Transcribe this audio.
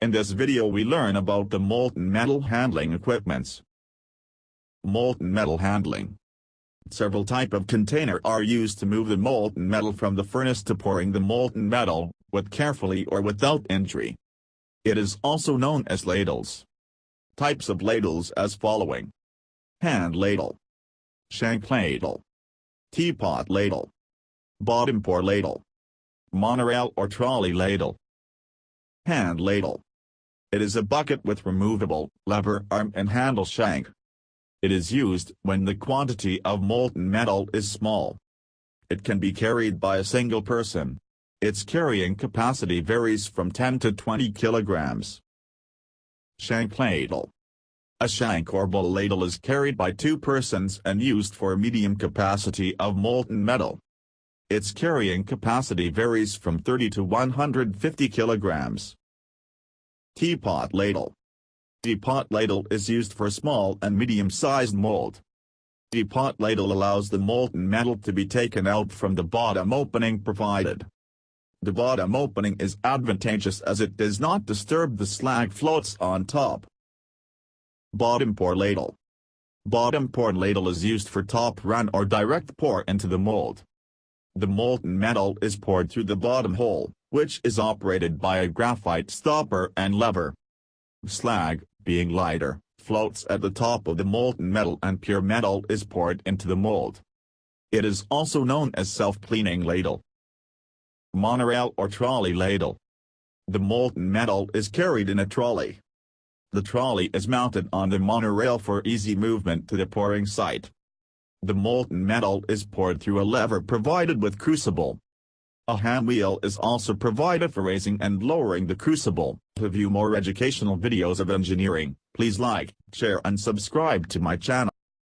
In this video we learn about the molten metal handling equipments. Molten metal handling. Several types of container are used to move the molten metal from the furnace to pouring the molten metal, with carefully or without injury. It is also known as ladles. Types of ladles as following: hand ladle, shank ladle, teapot ladle, bottom pour ladle, monorail or trolley ladle. Hand ladle. It is a bucket with removable lever arm and handle shank. It is used when the quantity of molten metal is small. It can be carried by a single person. Its carrying capacity varies from 10 to 20 kilograms. Shank ladle. A shank or bowl ladle is carried by two persons and used for a medium capacity of molten metal. Its carrying capacity varies from 30 to 150 kilograms. Teapot ladle. Teapot ladle is used for small and medium-sized mold. Teapot ladle allows the molten metal to be taken out from the bottom opening provided. The bottom opening is advantageous as it does not disturb the slag floats on top. Bottom pour ladle. Bottom pour ladle is used for top run or direct pour into the mold. The molten metal is poured through the bottom hole, which is operated by a graphite stopper and lever. Slag, being lighter, floats at the top of the molten metal and pure metal is poured into the mold. It is also known as self-cleaning ladle. Monorail or trolley ladle. The molten metal is carried in a trolley. The trolley is mounted on the monorail for easy movement to the pouring site. The molten metal is poured through a lever provided with crucible. A hand wheel is also provided for raising and lowering the crucible. To view more educational videos of engineering, please like, share and subscribe to my channel.